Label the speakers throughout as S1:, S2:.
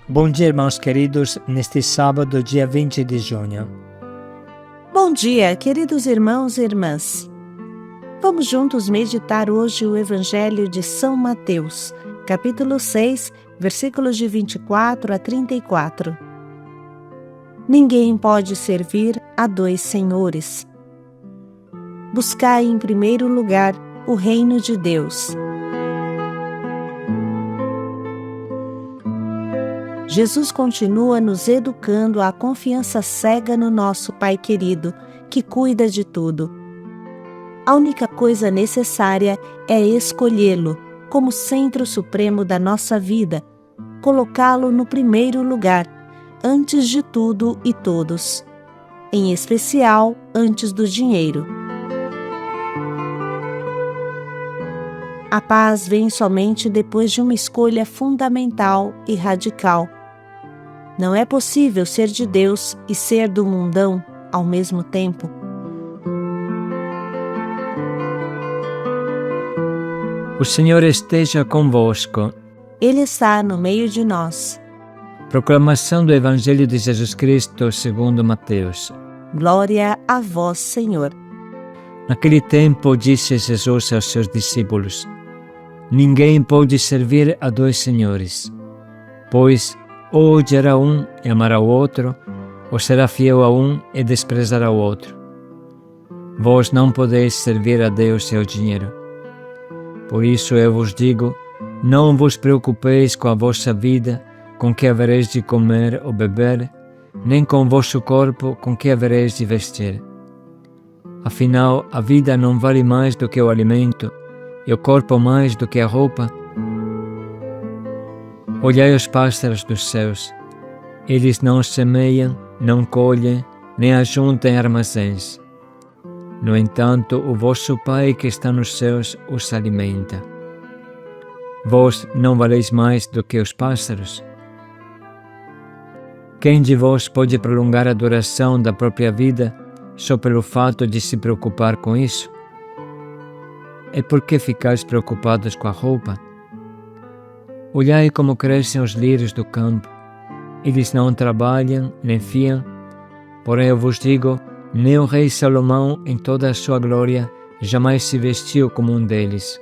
S1: Bom dia, irmãos queridos, neste sábado, dia 20 de junho.
S2: Bom dia, queridos irmãos e irmãs. Vamos juntos meditar hoje o Evangelho de São Mateus, capítulo 6, versículos de 24 a 34. Ninguém pode servir a dois senhores. Buscai em primeiro lugar o reino de Deus. Jesus continua nos educando à confiança cega no nosso Pai querido, que cuida de tudo. A única coisa necessária é escolhê-lo como centro supremo da nossa vida, colocá-lo no primeiro lugar, antes de tudo e todos, em especial antes do dinheiro. A paz vem somente depois de uma escolha fundamental e radical. Não é possível ser de Deus e ser do mundão ao mesmo tempo.
S1: O Senhor esteja convosco.
S2: Ele está no meio de nós.
S1: Proclamação do Evangelho de Jesus Cristo segundo Mateus.
S2: Glória a vós, Senhor.
S1: Naquele tempo disse Jesus aos seus discípulos: Ninguém pode servir a dois senhores, pois ou odiará um e amará o outro, ou será fiel a um e desprezará o outro. Vós não podeis servir a Deus e ao dinheiro. Por isso eu vos digo, não vos preocupeis com a vossa vida, com que havereis de comer ou beber, nem com o vosso corpo, com que havereis de vestir. Afinal, a vida não vale mais do que o alimento, e o corpo mais do que a roupa. Olhai os pássaros dos céus. Eles não semeiam, não colhem, nem ajuntam em armazéns. No entanto, o vosso Pai que está nos céus os alimenta. Vós não valeis mais do que os pássaros? Quem de vós pode prolongar a duração da própria vida só pelo fato de se preocupar com isso? E por que ficais preocupados com a roupa? Olhai como crescem os lírios do campo. Eles não trabalham, nem fiam. Porém eu vos digo, nem o rei Salomão, em toda a sua glória, jamais se vestiu como um deles.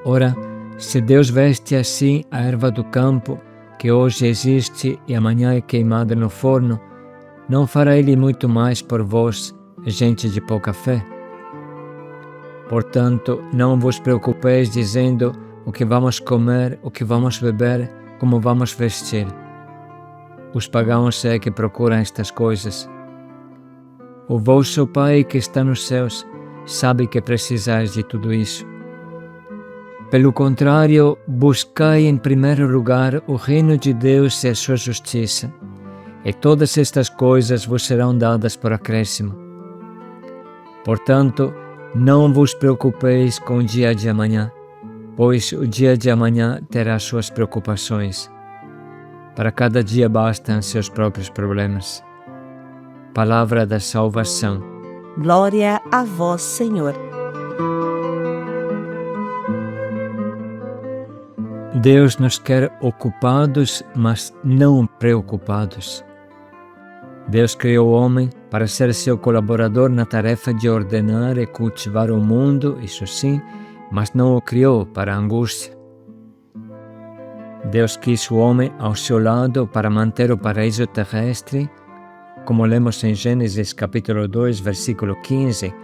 S1: Ora, se Deus veste assim a erva do campo, que hoje existe e amanhã é queimada no forno, não fará Ele muito mais por vós, gente de pouca fé? Portanto, não vos preocupeis dizendo o que vamos comer, o que vamos beber, como vamos vestir. Os pagãos é que procuram estas coisas. O vosso Pai que está nos céus sabe que precisais de tudo isso. Pelo contrário, buscai em primeiro lugar o reino de Deus e a sua justiça, e todas estas coisas vos serão dadas por acréscimo. Portanto, não vos preocupeis com o dia de amanhã, pois o dia de amanhã terá suas preocupações. Para cada dia bastam seus próprios problemas. Palavra da salvação.
S2: Glória a vós, Senhor.
S1: Deus nos quer ocupados, mas não preocupados. Deus criou o homem para ser seu colaborador na tarefa de ordenar e cultivar o mundo, isso sim, mas não o criou para a angústia. Deus quis o homem ao seu lado para manter o paraíso terrestre, como lemos em Gênesis capítulo 2, versículo 15.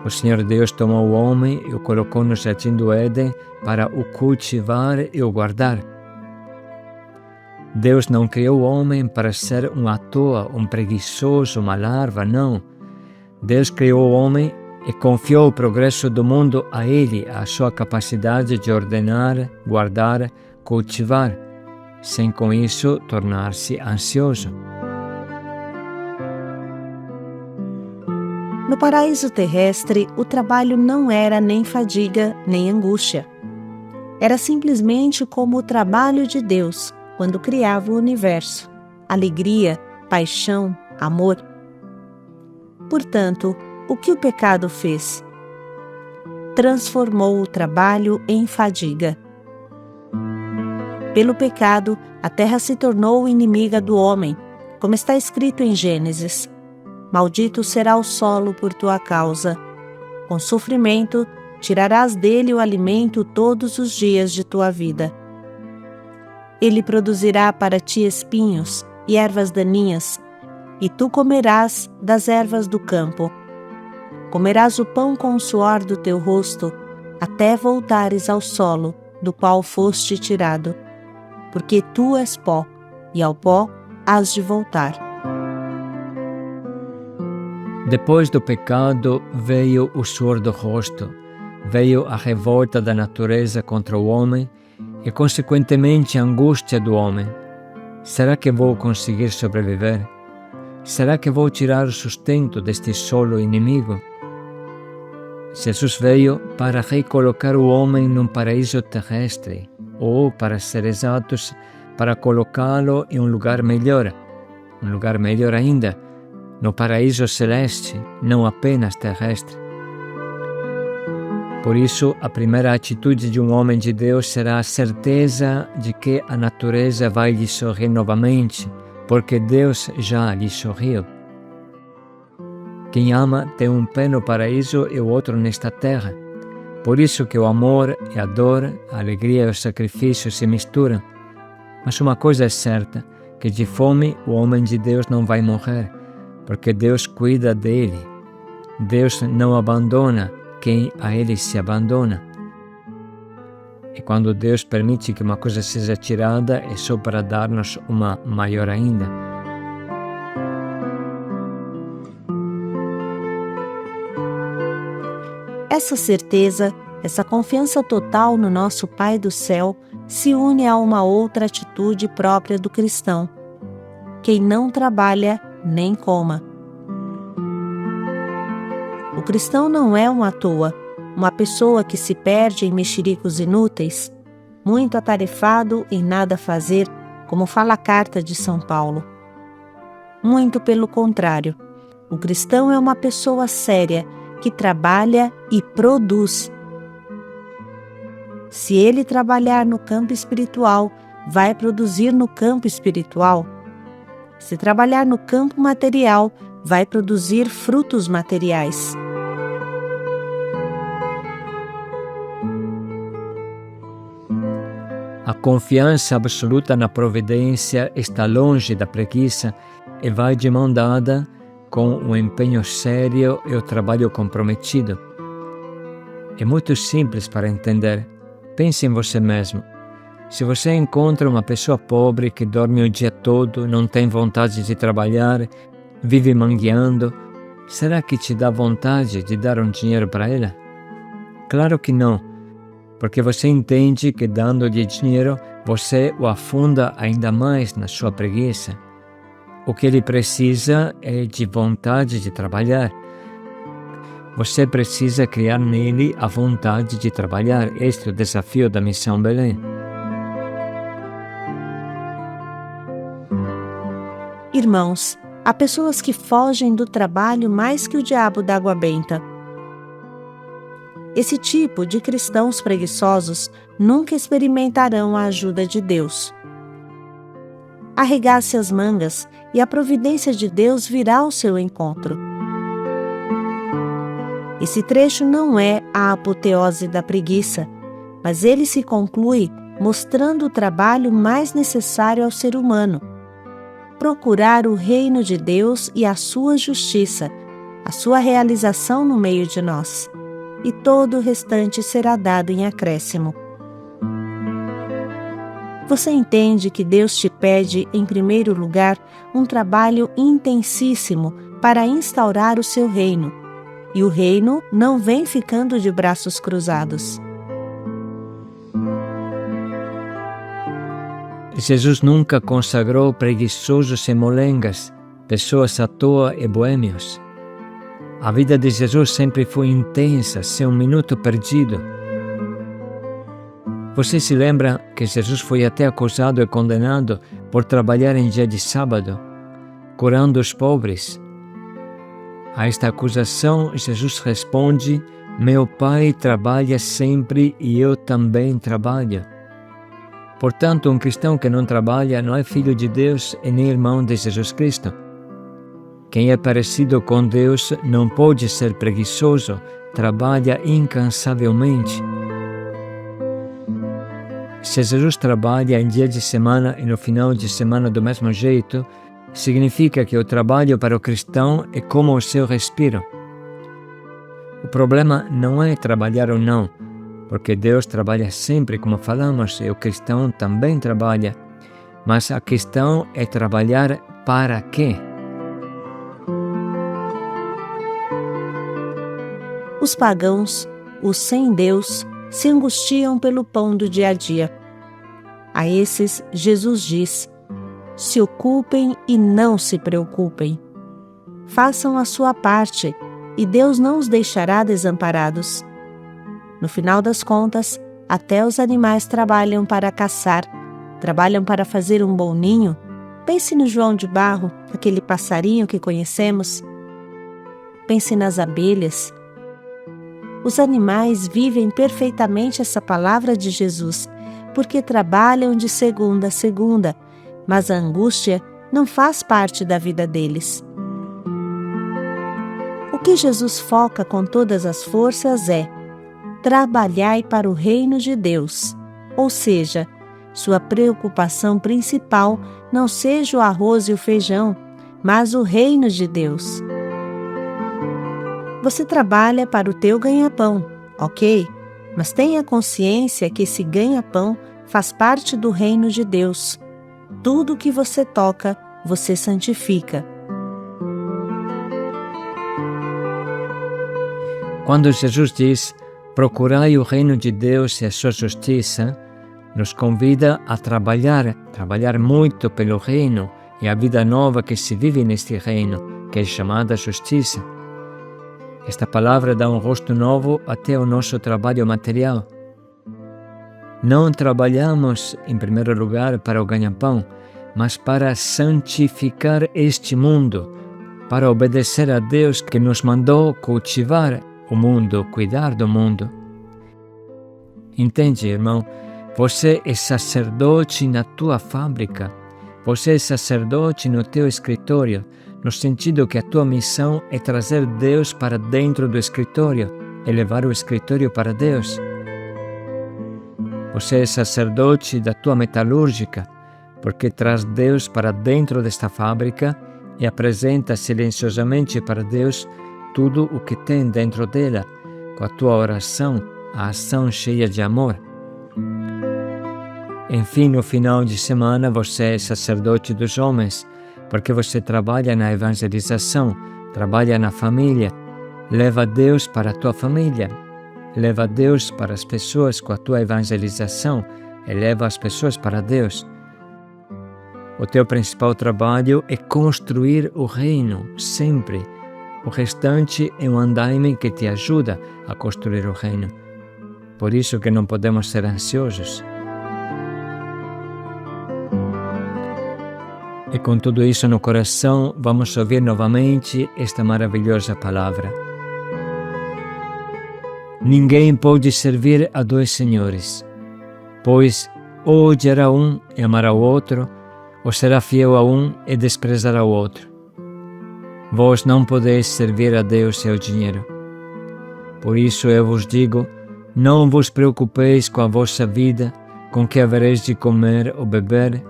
S1: O Senhor Deus tomou o homem e o colocou no jardim do Éden para o cultivar e o guardar. Deus não criou o homem para ser um à toa, um preguiçoso, uma larva, não. Deus criou o homem e confiou o progresso do mundo a ele, a sua capacidade de ordenar, guardar, cultivar, sem com isso tornar-se ansioso.
S2: No paraíso terrestre, o trabalho não era nem fadiga, nem angústia. Era simplesmente como o trabalho de Deus, quando criava o universo. Alegria, paixão, amor. Portanto, o que o pecado fez? Transformou o trabalho em fadiga. Pelo pecado, a terra se tornou inimiga do homem, como está escrito em Gênesis: Maldito será o solo por tua causa. Com sofrimento, tirarás dele o alimento todos os dias de tua vida. Ele produzirá para ti espinhos e ervas daninhas, e tu comerás das ervas do campo. Comerás o pão com o suor do teu rosto, até voltares ao solo, do qual foste tirado. Porque tu és pó, e ao pó hás de voltar.
S1: Depois do pecado veio o suor do rosto, veio a revolta da natureza contra o homem e, consequentemente, a angústia do homem. Será que vou conseguir sobreviver? Será que vou tirar o sustento deste solo inimigo? Jesus veio para recolocar o homem num paraíso terrestre, ou, para ser exatos, para colocá-lo em um lugar melhor ainda, no paraíso celeste, não apenas terrestre. Por isso, a primeira atitude de um homem de Deus será a certeza de que a natureza vai lhe sorrir novamente, porque Deus já lhe sorriu. Quem ama tem um pé no paraíso e o outro nesta terra. Por isso que o amor e a dor, a alegria e o sacrifício se misturam. Mas uma coisa é certa, que de fome o homem de Deus não vai morrer, porque Deus cuida dele. Deus não abandona quem a ele se abandona. E quando Deus permite que uma coisa seja tirada, é só para dar-nos uma maior ainda.
S2: Essa certeza, essa confiança total no nosso Pai do céu se une a uma outra atitude própria do cristão: quem não trabalha, nem coma. O cristão não é um à toa, uma pessoa que se perde em mexericos inúteis, muito atarefado em nada fazer, como fala a carta de São Paulo. Muito pelo contrário, o cristão é uma pessoa séria, que trabalha e produz. Se ele trabalhar no campo espiritual, vai produzir no campo espiritual. Se trabalhar no campo material, vai produzir frutos materiais.
S1: A confiança absoluta na providência está longe da preguiça e vai de mão dada com o empenho sério e o trabalho comprometido. É muito simples para entender. Pense em você mesmo. Se você encontra uma pessoa pobre que dorme o dia todo, não tem vontade de trabalhar, vive mangueando, será que te dá vontade de dar um dinheiro para ela? Claro que não, porque você entende que dando-lhe dinheiro, você o afunda ainda mais na sua preguiça. O que ele precisa é de vontade de trabalhar. Você precisa criar nele a vontade de trabalhar. Este é o desafio da Missão Belém.
S2: Irmãos, há pessoas que fogem do trabalho mais que o diabo da água benta. Esse tipo de cristãos preguiçosos nunca experimentarão a ajuda de Deus. Arregace as mangas e a providência de Deus virá ao seu encontro. Esse trecho não é a apoteose da preguiça, mas ele se conclui mostrando o trabalho mais necessário ao ser humano: procurar o reino de Deus e a sua justiça, a sua realização no meio de nós, e todo o restante será dado em acréscimo. Você entende que Deus te pede, em primeiro lugar, um trabalho intensíssimo para instaurar o seu reino, e o reino não vem ficando de braços cruzados.
S1: Jesus nunca consagrou preguiçosos e molengas, pessoas à toa e boêmios. A vida de Jesus sempre foi intensa, sem um minuto perdido. Você se lembra que Jesus foi até acusado e condenado por trabalhar em dia de sábado, curando os pobres? A esta acusação, Jesus responde: meu Pai trabalha sempre e eu também trabalho. Portanto, um cristão que não trabalha não é filho de Deus e nem irmão de Jesus Cristo. Quem é parecido com Deus não pode ser preguiçoso, trabalha incansavelmente. Se Jesus trabalha em dia de semana e no final de semana do mesmo jeito, significa que o trabalho para o cristão é como o seu respiro. O problema não é trabalhar ou não, porque Deus trabalha sempre, como falamos, e o cristão também trabalha. Mas a questão é trabalhar para quê?
S2: Os pagãos, os sem Deus, se angustiam pelo pão do dia a dia. A esses, Jesus diz: se ocupem e não se preocupem. Façam a sua parte e Deus não os deixará desamparados. No final das contas, até os animais trabalham para caçar, trabalham para fazer um bom ninho. Pense no João de Barro, aquele passarinho que conhecemos. Pense nas abelhas. Os animais vivem perfeitamente essa palavra de Jesus, porque trabalham de segunda a segunda, mas a angústia não faz parte da vida deles. O que Jesus foca com todas as forças é: trabalhai para o reino de Deus, ou seja, sua preocupação principal não seja o arroz e o feijão, mas o reino de Deus. Você trabalha para o teu ganha-pão, ok? Mas tenha consciência que esse ganha-pão faz parte do reino de Deus. Tudo que você toca, você santifica.
S1: Quando Jesus diz: procurai o reino de Deus e a sua justiça, nos convida a trabalhar muito pelo reino e a vida nova que se vive neste reino, que é chamada justiça. Esta palavra dá um rosto novo até ao nosso trabalho material. Não trabalhamos, em primeiro lugar, para o ganha-pão, mas para santificar este mundo, para obedecer a Deus que nos mandou cultivar o mundo, cuidar do mundo. Entende, irmão? Você é sacerdote na tua fábrica, você é sacerdote no teu escritório, no sentido que a tua missão é trazer Deus para dentro do escritório e levar o escritório para Deus. Você é sacerdote da tua metalúrgica, porque traz Deus para dentro desta fábrica e apresenta silenciosamente para Deus tudo o que tem dentro dela, com a tua oração, a ação cheia de amor. Enfim, no final de semana, você é sacerdote dos homens, porque você trabalha na evangelização, trabalha na família, leva Deus para a tua família, leva Deus para as pessoas com a tua evangelização e leva as pessoas para Deus. O teu principal trabalho é construir o reino, sempre. O restante é um andaime que te ajuda a construir o reino. Por isso que não podemos ser ansiosos. E com tudo isso no coração, vamos ouvir novamente esta maravilhosa palavra. Ninguém pode servir a dois senhores, pois ou odiará um e amará o outro, ou será fiel a um e desprezará o outro. Vós não podeis servir a Deus e ao dinheiro. Por isso eu vos digo, não vos preocupeis com a vossa vida, com que havereis de comer ou beber,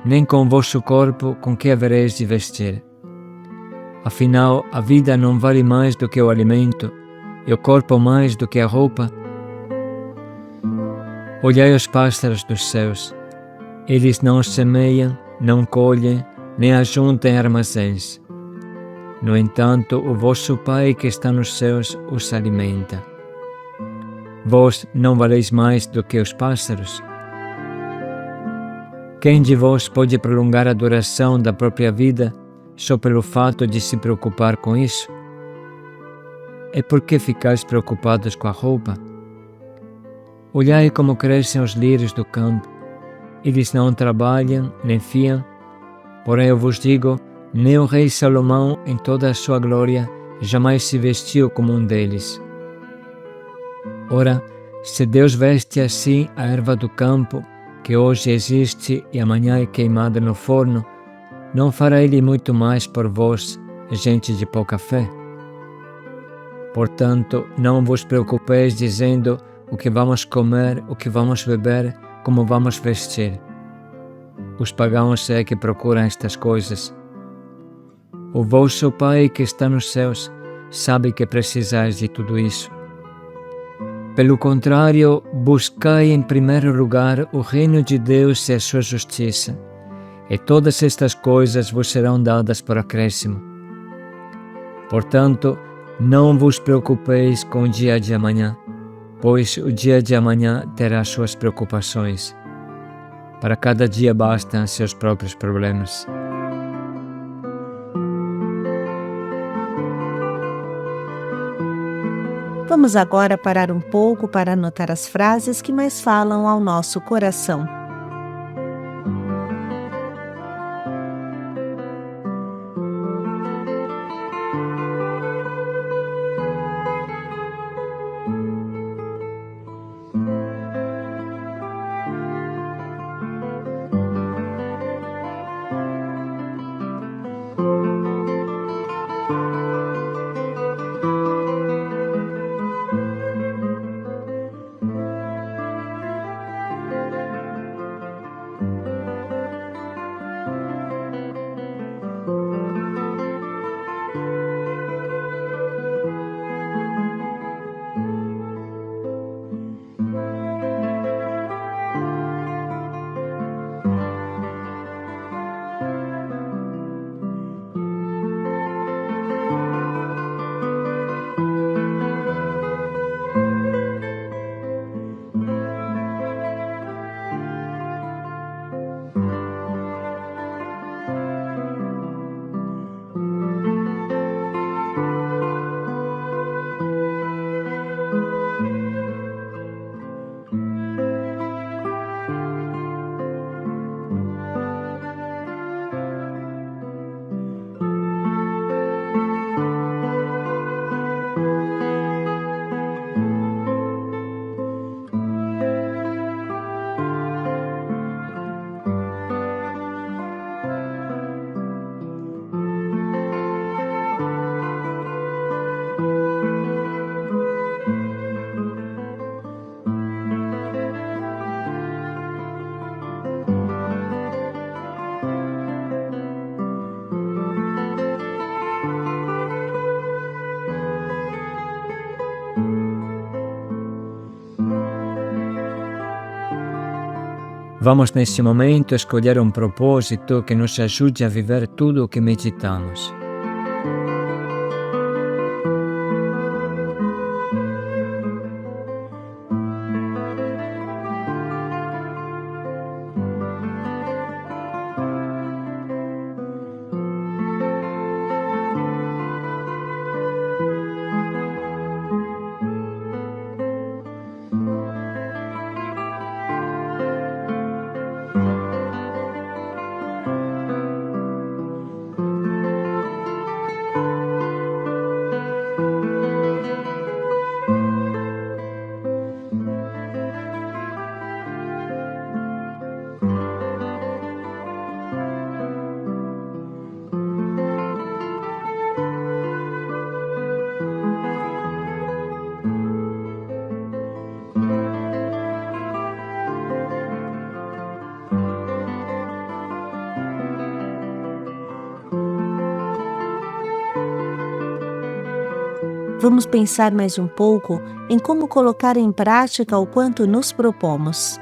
S1: nem com o vosso corpo, com que havereis de vestir. Afinal, a vida não vale mais do que o alimento, e o corpo mais do que a roupa. Olhai os pássaros dos céus. Eles não semeiam, não colhem, nem ajuntam em armazéns. No entanto, o vosso Pai que está nos céus os alimenta. Vós não valeis mais do que os pássaros? Quem de vós pode prolongar a duração da própria vida só pelo fato de se preocupar com isso? E por que ficais preocupados com a roupa? Olhai como crescem os lírios do campo. Eles não trabalham, nem fiam. Porém eu vos digo, nem o rei Salomão, em toda a sua glória, jamais se vestiu como um deles. Ora, se Deus veste assim a erva do campo, que hoje existe e amanhã é queimada no forno, não fará Ele muito mais por vós, gente de pouca fé? Portanto, não vos preocupeis dizendo o que vamos comer, o que vamos beber, como vamos vestir. Os pagãos é que procuram estas coisas. O vosso Pai que está nos céus sabe que precisais de tudo isso. Pelo contrário, buscai em primeiro lugar o reino de Deus e a sua justiça, e todas estas coisas vos serão dadas por acréscimo. Portanto, não vos preocupeis com o dia de amanhã, pois o dia de amanhã terá suas preocupações. Para cada dia bastam seus próprios problemas.
S2: Vamos agora parar um pouco para anotar as frases que mais falam ao nosso coração.
S1: Vamos neste momento escolher um propósito que nos ajude a viver tudo o que meditamos.
S2: Vamos pensar mais um pouco em como colocar em prática o quanto nos propomos.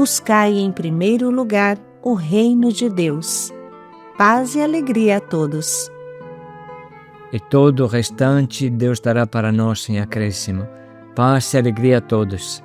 S2: buscai em primeiro lugar o reino de Deus. Paz e alegria a todos.
S1: E todo o restante Deus dará para nós em acréscimo. Paz e alegria a todos.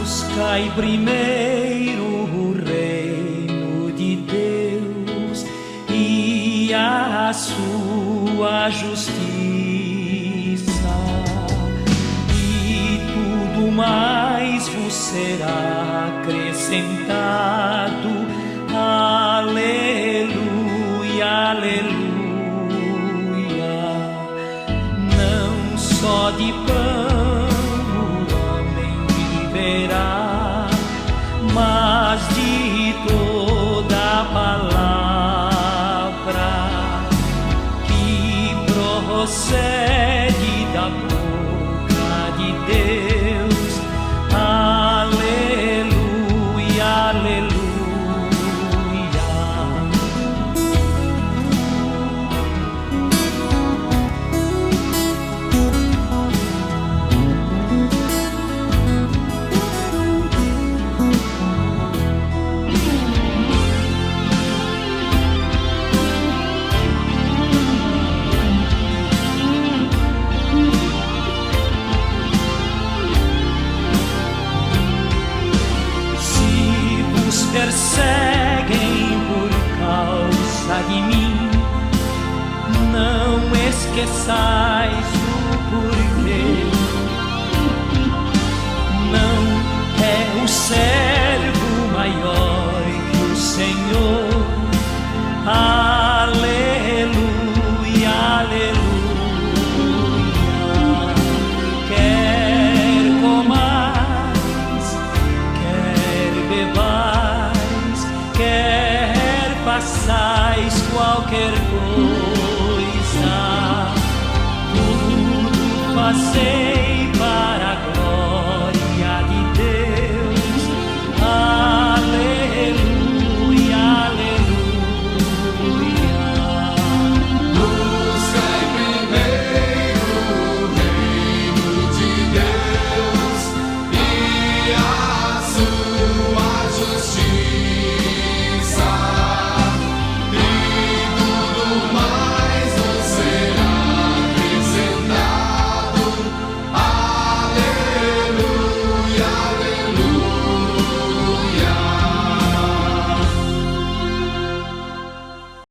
S3: Buscai primeiro o reino de Deus e a sua justiça, e tudo mais vos será acrescentado. Aleluia, aleluia. Não só de pão mas de toda a palavra que procede da boca de Deus. Aleluia, aleluia. Perseguem por causa de mim, não esqueçais o porquê. Não é o servo maior que o Senhor. Aleluia, aleluia. Quer comais, quer bebais, quer façais qualquer coisa, tudo fazei